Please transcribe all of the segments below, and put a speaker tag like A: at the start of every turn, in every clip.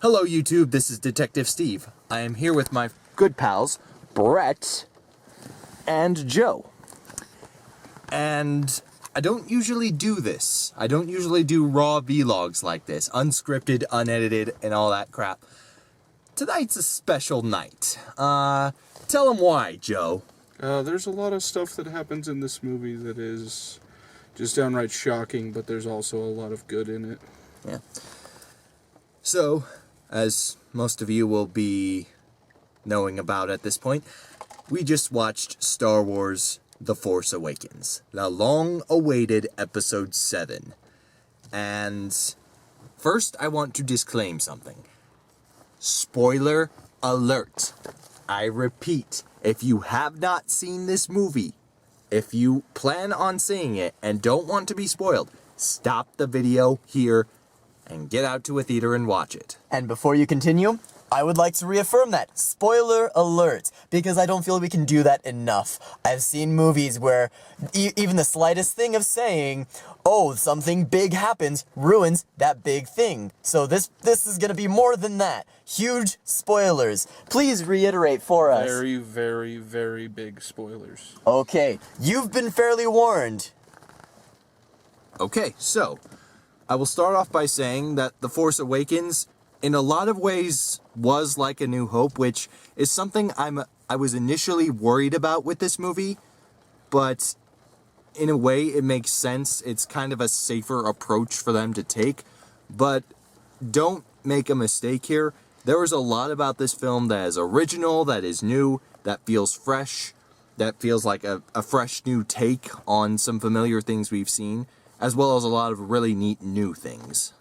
A: Hello YouTube, this is Detective Steve. I am here with my good pals, Brett and Joe. And I don't usually do this. I don't usually do raw vlogs like this, unscripted, unedited, and all that crap. Tonight's a special night. Tell them why, Joe.
B: There's a lot of stuff that happens in this movie that is just downright shocking, but there's also a lot of good in it.
A: Yeah. So, as most of you will be knowing about at this point, we just watched Star Wars The Force Awakens, the long-awaited Episode 7. And first, I want to disclaim something. Spoiler alert. I repeat, if you have not seen this movie, if you plan on seeing it and don't want to be spoiled, stop the video here and get out to a theater and watch it.
C: And before you continue, I would like to reaffirm that. Spoiler alert. Because I don't feel we can do that enough. I've seen movies where even the slightest thing of saying, oh, something big happens, ruins that big thing. So this is going to be more than that. Huge spoilers. Please reiterate for us.
B: Very, very, very big spoilers.
C: Okay, you've been fairly warned.
A: Okay, so I will start off by saying that The Force Awakens, in a lot of ways, was like A New Hope, which is something I was initially worried about with this movie, but in a way it makes sense. It's kind of a safer approach for them to take, but don't make a mistake here. There was a lot about this film that is original, that is new, that feels fresh, that feels like a fresh new take on some familiar things we've seen, as well as a lot of really neat new things.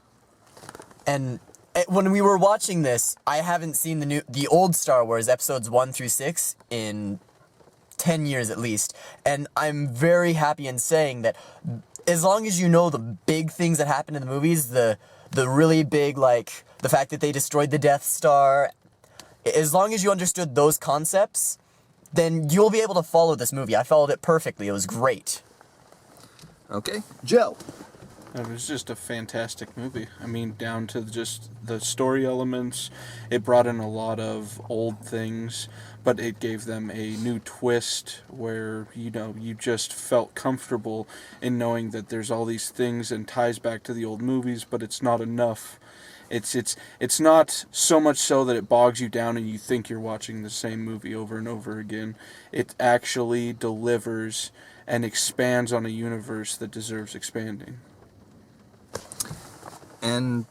C: And when we were watching this, I haven't seen the old Star Wars episodes 1 through 6 in 10 years at least, and I'm very happy in saying that as long as you know the big things that happen in the movies, the really big, like the fact that they destroyed the Death Star, as long as you understood those concepts, then you'll be able to follow this movie. I followed it perfectly. It was great.
A: Okay, Joe.
B: It was just a fantastic movie. I mean, down to just the story elements. It brought in a lot of old things, but it gave them a new twist where, you just felt comfortable in knowing that there's all these things and ties back to the old movies, but it's not enough. It's not so much so that it bogs you down and you think you're watching the same movie over and over again. It actually delivers and expands on a universe that deserves expanding.
A: And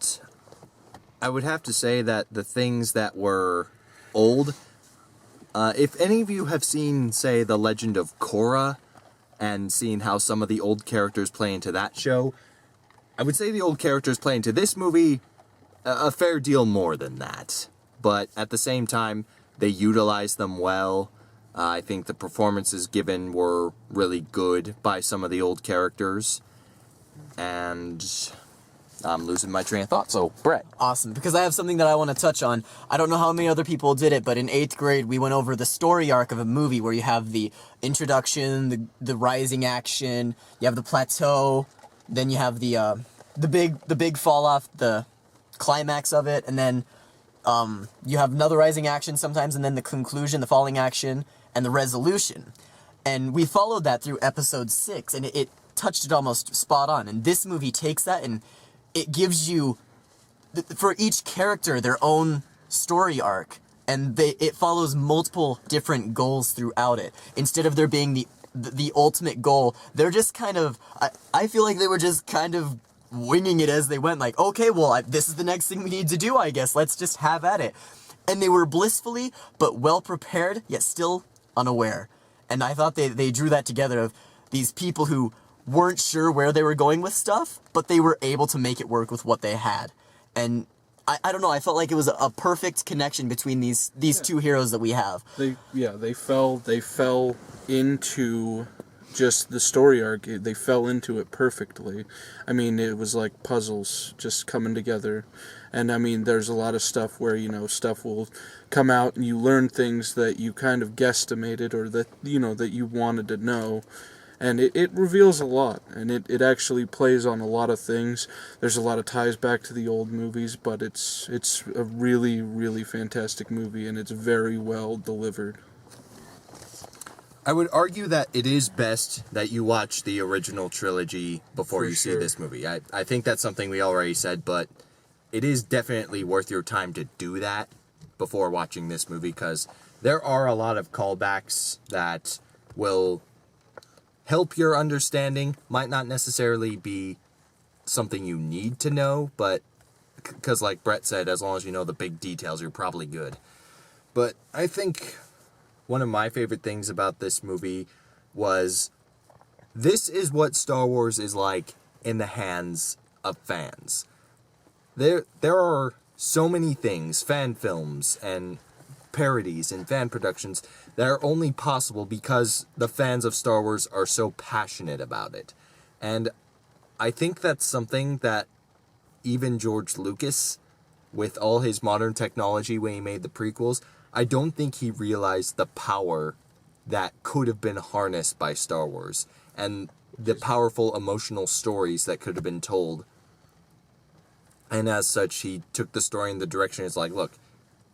A: I would have to say that the things that were old, if any of you have seen, say, The Legend of Korra, and seen how some of the old characters play into that show, I would say the old characters play into this movie a fair deal more than that. But at the same time, they utilize them well. I think the performances given were really good by some of the old characters. And I'm losing my train of thought, so Brett.
C: Awesome, because I have something that I want to touch on. I don't know how many other people did it, but in 8th grade we went over the story arc of a movie where you have the introduction, the rising action, you have the plateau, then you have the big fall off, the climax of it, and then you have another rising action sometimes, and then the conclusion, the falling action, and the resolution. And we followed that through episode 6, and it touched it almost spot on. And this movie takes that and it gives you, for each character, their own story arc, and it follows multiple different goals throughout it. Instead of there being the ultimate goal, they're just kind of, I feel like they were just kind of winging it as they went, like, okay, well, this is the next thing we need to do, I guess, let's just have at it. And they were blissfully, but well prepared, yet still unaware. And I thought they drew that together of these people who weren't sure where they were going with stuff, but they were able to make it work with what they had. And I don't know, I felt like it was a perfect connection between these two heroes that we have.
B: They fell into just the story arc. They fell into it perfectly. I mean, it was like puzzles just coming together. And I mean, there's a lot of stuff where, stuff will come out and you learn things that you kind of guesstimated or that, that you wanted to know. And it reveals a lot, and it actually plays on a lot of things. There's a lot of ties back to the old movies, but it's a really, really fantastic movie, and it's very well delivered.
A: I would argue that it is best that you watch the original trilogy before you see
B: sure.
A: this movie. I think that's something we already said, but it is definitely worth your time to do that before watching this movie, because there are a lot of callbacks that will help your understanding. Might not necessarily be something you need to know, but because like Brett said, as long as you know the big details, you're probably good. But I think one of my favorite things about this movie was this is what Star Wars is like in the hands of fans. There are so many things, fan films and parodies and fan productions, that are only possible because the fans of Star Wars are so passionate about it. And I think that's something that even George Lucas, with all his modern technology when he made the prequels, I don't think he realized the power that could have been harnessed by Star Wars and the powerful emotional stories that could have been told. And as such, he took the story in the direction, it's like, look,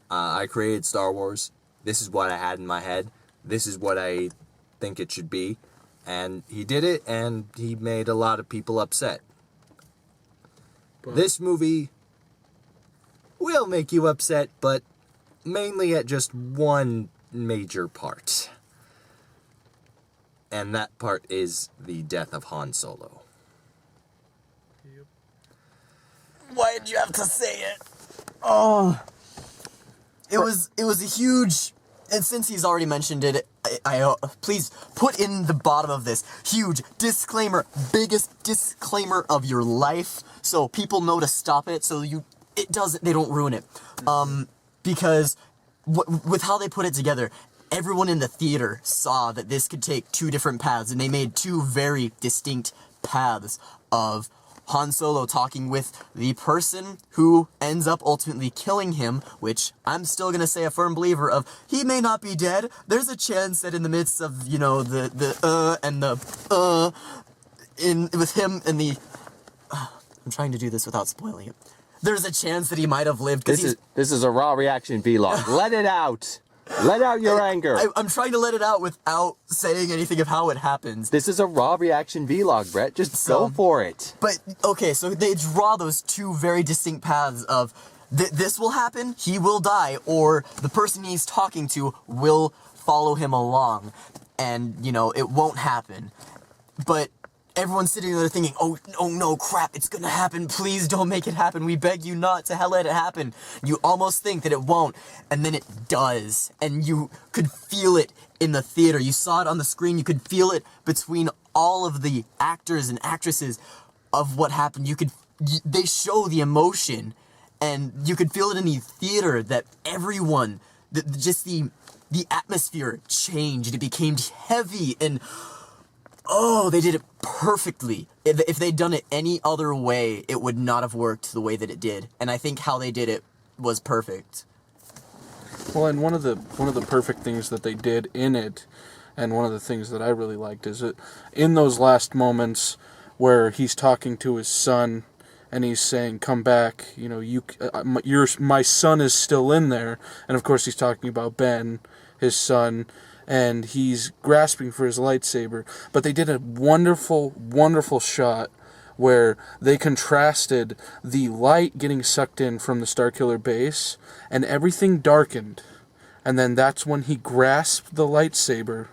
A: I created Star Wars. This is what I had in my head. This is what I think it should be. And he did it, and he made a lot of people upset. This movie will make you upset, but mainly at just one major part. And that part is the death of Han Solo.
C: Why did you have to say it? Oh, it was a huge, and since he's already mentioned it, I please put in the bottom of this huge disclaimer, biggest disclaimer of your life, so people know to stop it, so they don't ruin it. Because with how they put it together, everyone in the theater saw that this could take two different paths, and they made two very distinct paths of Han Solo talking with the person who ends up ultimately killing him, which I'm still gonna say a firm believer of. He may not be dead. There's a chance that in the midst of, you know, with him and the I'm trying to do this without spoiling it. There's a chance that he might have lived.
D: This is a raw reaction vlog. Let it out. Let out your anger.
C: I'm trying to let it out without saying anything of how it happens.
D: This is a raw reaction vlog, Brett. Just go for it.
C: But, okay, so they draw those two very distinct paths of this will happen, he will die, or the person he's talking to will follow him along. And, you know, it won't happen. But everyone's sitting there thinking, oh no, crap, it's gonna happen, please don't make it happen, we beg you not to let it happen. You almost think that it won't, and then it does, and you could feel it in the theater, you saw it on the screen, you could feel it between all of the actors and actresses of what happened. They show the emotion, and you could feel it in the theater that everyone, just the atmosphere changed, it became heavy, and oh, they did it perfectly. If they'd done it any other way, it would not have worked the way that it did. And I think how they did it was perfect.
B: Well, and one of the perfect things that they did in it, and one of the things that I really liked, is that in those last moments where he's talking to his son and he's saying, "Come back, you know, my son is still in there," and of course he's talking about Ben, his son. And he's grasping for his lightsaber. But they did a wonderful, wonderful shot where they contrasted the light getting sucked in from the Starkiller base, and everything darkened. And then that's when he grasped the lightsaber,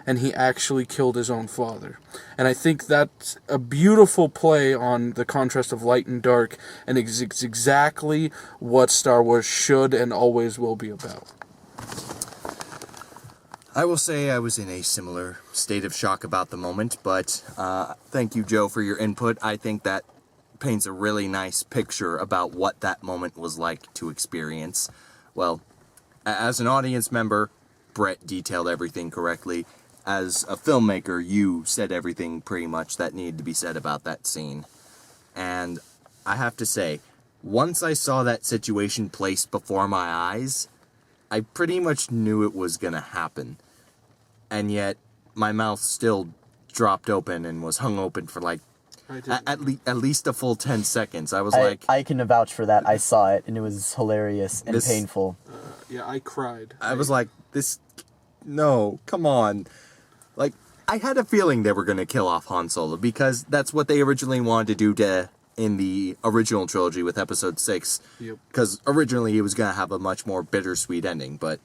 B: and he actually killed his own father. And I think that's a beautiful play on the contrast of light and dark, and it's exactly what Star Wars should and always will be about.
A: I will say I was in a similar state of shock about the moment, but thank you, Joe, for your input. I think that paints a really nice picture about what that moment was like to experience. Well, as an audience member, Brett detailed everything correctly. As a filmmaker, you said everything pretty much that needed to be said about that scene. And I have to say, once I saw that situation placed before my eyes, I pretty much knew it was gonna happen. And yet, my mouth still dropped open and was hung open for like
B: I didn't.
A: at least a full 10 seconds. I was like,
C: I can vouch for that. I saw it, and it was hilarious and
A: This-
C: painful.
B: Yeah, I cried.
A: I was like, this, no, come on. Like, I had a feeling they were going to kill off Han Solo because that's what they originally wanted to do in the original trilogy with Episode 6.
B: Yep.
A: Because originally he was going to have a much more bittersweet ending, but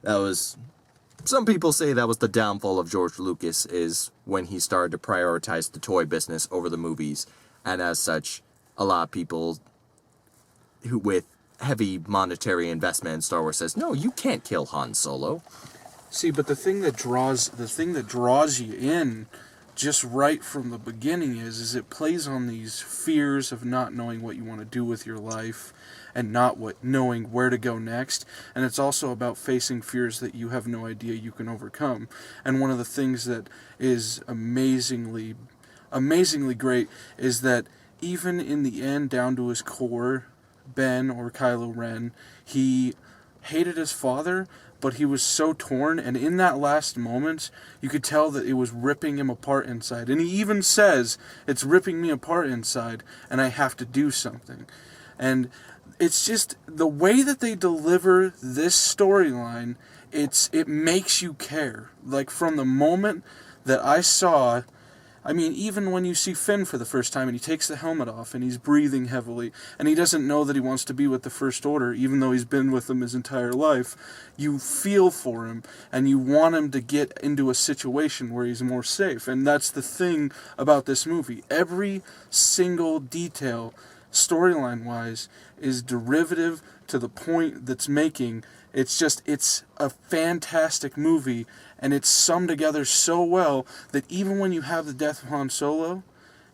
A: that was... Some people say that was the downfall of George Lucas, is when he started to prioritize the toy business over the movies. And as such, a lot of people who with heavy monetary investment in Star Wars says, no, you can't kill Han Solo.
B: See, but the thing that draws you in just right from the beginning is it plays on these fears of not knowing what you want to do with your life and not knowing where to go next. And it's also about facing fears that you have no idea you can overcome. And one of the things that is amazingly great is that even in the end, down to his core, Ben or Kylo Ren, he hated his father, but he was so torn, and in that last moment, you could tell that it was ripping him apart inside. And he even says, it's ripping me apart inside, and I have to do something. And it's just, the way that they deliver this storyline, it makes you care. Like, from the moment that I saw... I mean, even when you see Finn for the first time and he takes the helmet off and he's breathing heavily and he doesn't know that he wants to be with the First Order, even though he's been with them his entire life, you feel for him and you want him to get into a situation where he's more safe. And that's the thing about this movie. Every single detail, storyline-wise, is derivative to the point that's making. It's a fantastic movie, and it's summed together so well that even when you have the death of Han Solo,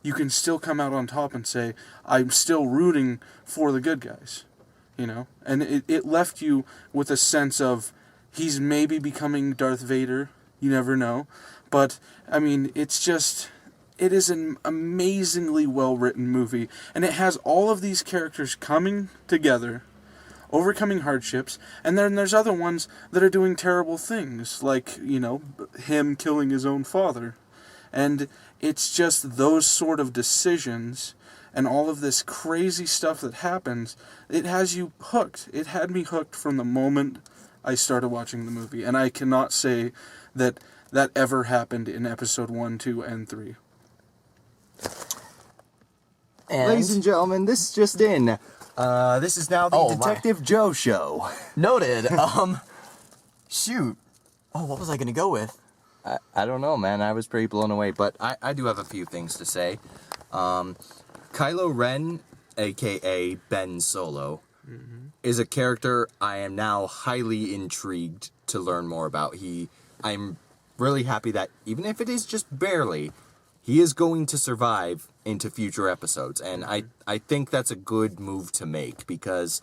B: you can still come out on top and say, I'm still rooting for the good guys, you know? And it left you with a sense of, he's maybe becoming Darth Vader, you never know. But, I mean, it is an amazingly well-written movie, and it has all of these characters coming together, overcoming hardships, and then there's other ones that are doing terrible things, like, you know, him killing his own father. And it's just those sort of decisions and all of this crazy stuff that happens, it has you hooked. It had me hooked from the moment I started watching the movie, and I cannot say that that ever happened in episode 1, 2, and 3.
C: And
A: Ladies and gentlemen, this just in. This is now the
C: Oh, my.
A: Detective Joe show.
C: noted. Shoot. Oh, what was I gonna go with?
A: I don't know, man. I was pretty blown away, but I do have a few things to say. Kylo Ren, a.k.a. Ben Solo, is a character I am now highly intrigued to learn more about. I'm really happy that, even if it is just barely, he is going to survive into future episodes. And I think that's a good move to make, because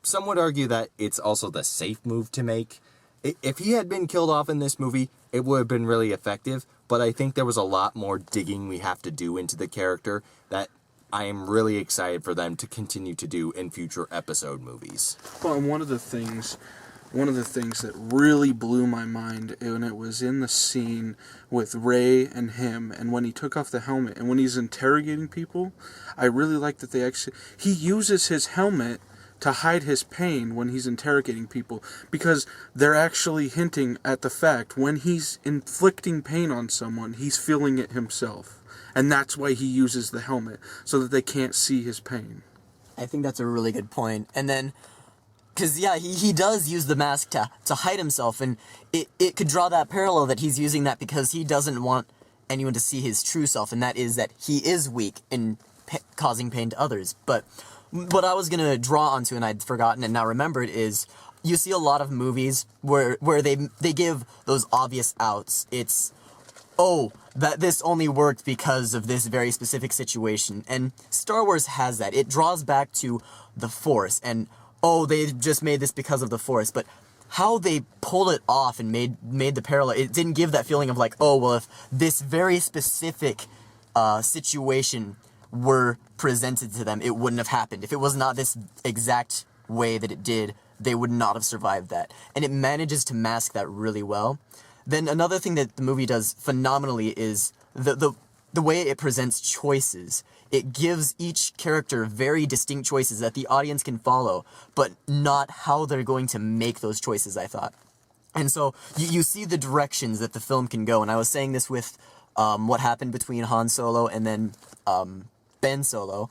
A: some would argue that it's also the safe move to make. If he had been killed off in this movie, it would have been really effective, but I think there was a lot more digging we have to do into the character that I am really excited for them to continue to do in future episode movies.
B: Well, and one of the things that really blew my mind, and it was in the scene with Rey and him, and when he took off the helmet, and when he's interrogating people, I really like that he uses his helmet to hide his pain when he's interrogating people, because they're actually hinting at the fact when he's inflicting pain on someone, he's feeling it himself. And that's why he uses the helmet, so that they can't see his pain.
C: I think that's a really good point. And then, because, yeah, he does use the mask to hide himself, and it could draw that parallel that he's using that because he doesn't want anyone to see his true self, and that is that he is weak in causing pain to others. But what I was going to draw onto, and I'd forgotten and now remembered, is you see a lot of movies where they give those obvious outs. It's, oh, that this only worked because of this very specific situation. And Star Wars has that. It draws back to the Force, and, oh, they just made this because of the Force. But how they pulled it off and made the parallel, it didn't give that feeling of like, oh, well, if this very specific situation were presented to them, it wouldn't have happened. If it was not this exact way that it did, they would not have survived that. And it manages to mask that really well. then another thing that the movie does phenomenally is the way it presents choices. It gives each character very distinct choices that the audience can follow, but not how they're going to make those choices, I thought. And so you see the directions that the film can go. And I was saying this with what happened between Han Solo and then Ben Solo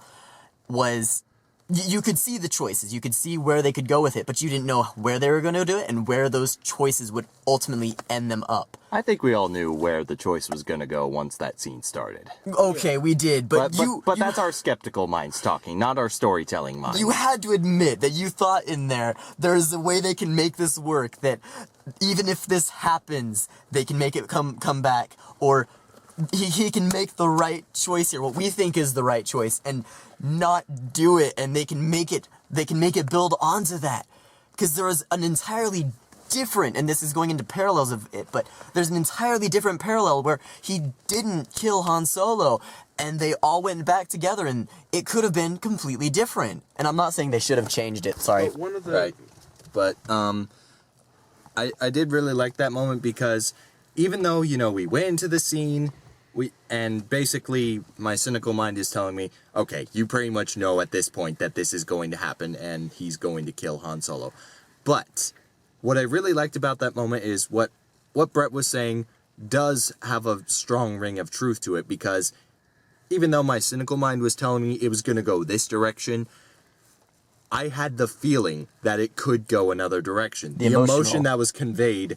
C: was you could see the choices. You could see where they could go with it, but you didn't know where they were going to do it and where those choices would ultimately end them up.
D: I think we all knew where the choice was going to go once that scene started.
C: Okay, we did, but
D: that's our skeptical minds talking, not our storytelling minds.
C: You had to admit that you thought in there's a way they can make this work, that even if this happens, they can make it come back, or he can make the right choice here, what we think is the right choice, and not do it, and they can make it build onto that. Because there is an entirely different, and this is going into parallels of it, but there's an entirely different parallel where he didn't kill Han Solo, and they all went back together, and it could have been completely different. And I'm not saying they should have changed it, sorry.
B: One of the...
A: Right. But, I did really like that moment because even though, we went into the scene, and basically my cynical mind is telling me, okay, you pretty much know at this point that this is going to happen and he's going to kill Han Solo. But what I really liked about that moment is what Brett was saying does have a strong ring of truth to it, because even though my cynical mind was telling me it was going to go this direction, I had the feeling that it could go another direction. The emotion that was conveyed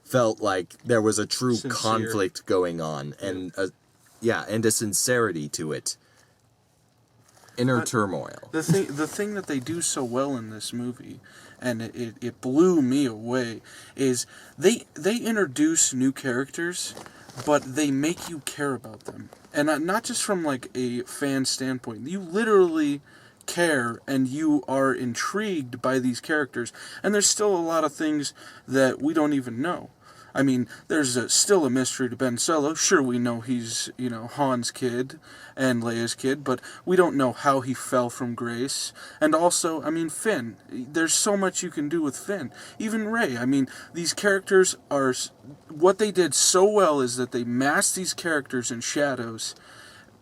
A: felt like there was a true conflict going on, and a sincerity to it. Inner turmoil.
B: The thing that they do so well in this movie, and it blew me away, is they introduce new characters, but they make you care about them. And not just from like a fan standpoint. You literally care and you are intrigued by these characters. And there's still a lot of things that we don't even know. I mean, there's still a mystery to Ben Solo. Sure, we know he's, Han's kid and Leia's kid, but we don't know how he fell from grace. And also, Finn. There's so much you can do with Finn. Even Rey. These characters are... What they did so well is that they masked these characters in shadows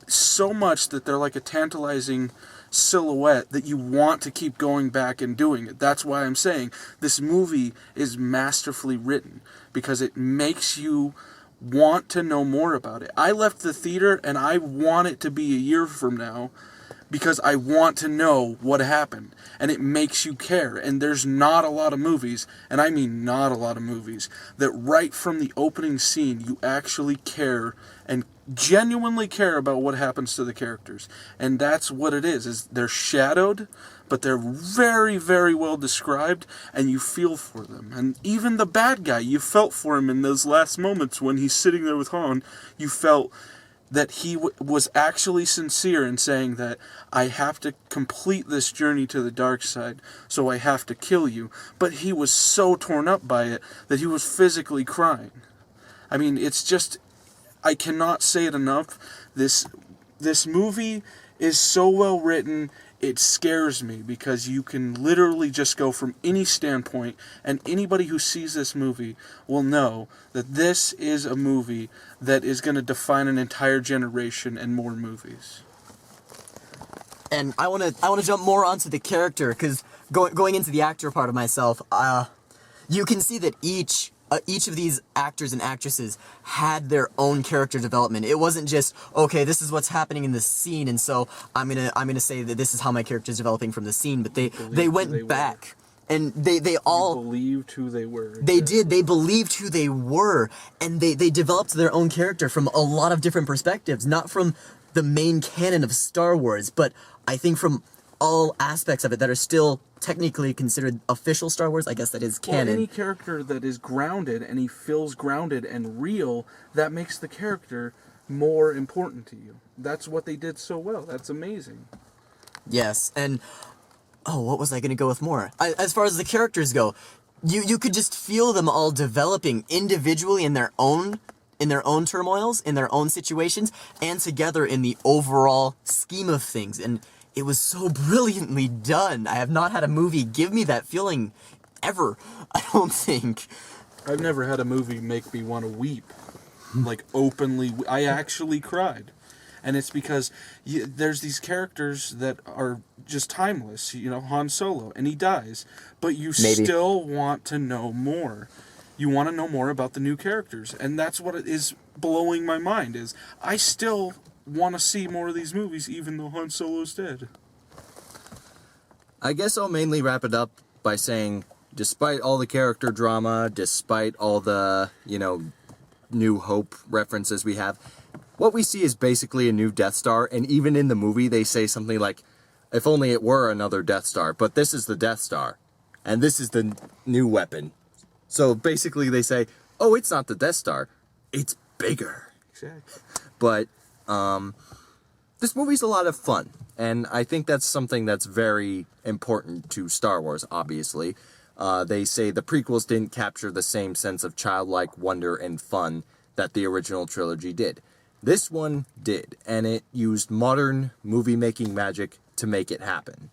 B: so much that they're like a tantalizing silhouette that you want to keep going back and doing it. That's why I'm saying this movie is masterfully written, because it makes you want to know more about it. I left the theater and I want it to be a year from now because I want to know what happened, and it makes you care. And there's not a lot of movies, and I mean not a lot of movies, that right from the opening scene you actually care and genuinely care about what happens to the characters. And that's what it is they're shadowed, but they're very, very well described, and you feel for them. And even the bad guy, you felt for him in those last moments when he's sitting there with Han. You felt that he was actually sincere in saying that I have to complete this journey to the dark side, so I have to kill you. But he was so torn up by it that he was physically crying. It's just... I cannot say it enough. This movie is so well written, it scares me, because you can literally just go from any standpoint, and anybody who sees this movie will know that this is a movie that is going to define an entire generation and more movies.
C: And I want to jump more onto the character, because going into the actor part of myself, you can see that each of these actors and actresses had their own character development. It wasn't just, okay, this is what's happening in the scene, and so I'm gonna say that this is how my character is developing from the scene. But they went back, and they all
B: believed who they were.
C: They did. They believed who they were, and they developed their own character from a lot of different perspectives, not from the main canon of Star Wars, but I think from all aspects of it that are still technically considered official Star Wars. I guess that is canon.
B: Well, any character that is grounded and he feels grounded and real, that makes the character more important to you. That's what they did so well. That's amazing.
C: Yes, and what was I going to go with more? As far as the characters go, you could just feel them all developing individually in their own turmoils, in their own situations, and together in the overall scheme of things. And it was so brilliantly done. I have not had a movie give me that feeling ever, I don't think.
B: I've never had a movie make me want to weep, like openly. I actually cried, and it's because there's these characters that are just timeless. You know, Han Solo, and he dies, but you
D: Maybe.
B: still want to know more. You want to know more about the new characters, and that's what it is blowing my mind. Is I still want to see more of these movies, even though Han Solo's dead.
A: I guess I'll mainly wrap it up by saying, despite all the character drama, despite all the, New Hope references we have, what we see is basically a new Death Star, and even in the movie they say something like, if only it were another Death Star, but this is the Death Star, and this is the new weapon. So basically they say, oh, it's not the Death Star, it's bigger.
B: Exactly.
A: But this movie's a lot of fun, and I think that's something that's very important to Star Wars, obviously. They say the prequels didn't capture the same sense of childlike wonder and fun that the original trilogy did. This one did, and it used modern movie-making magic to make it happen.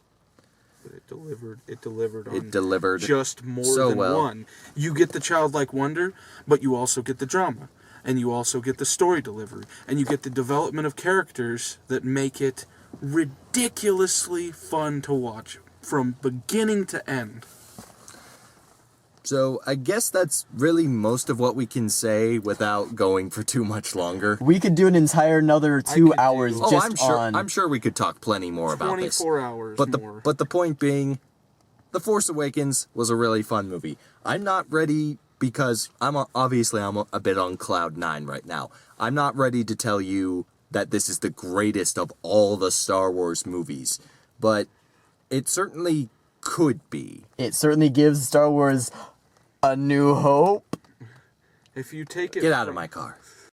B: But it delivered.
A: It delivered
B: just more
A: so
B: than
A: well.
B: one. You get the childlike wonder, but you also get the drama, and you also get the story delivery, and you get the development of characters that make it ridiculously fun to watch from beginning to end.
A: So I guess that's really most of what we can say without going for too much longer.
C: We could do an entire another
B: I
C: 2
B: could
C: hours
B: do-
A: Oh,
C: just on.
A: I'm sure we could talk plenty more about this.
B: 24 hours
A: But
B: more.
A: the point being, The Force Awakens was a really fun movie. I'm not ready because I'm a bit on cloud 9 right now. I'm not ready to tell you that this is the greatest of all the Star Wars movies, but it certainly could be.
C: It certainly gives Star Wars a new hope.
B: If you take it
A: Get out of
B: from-
A: my car.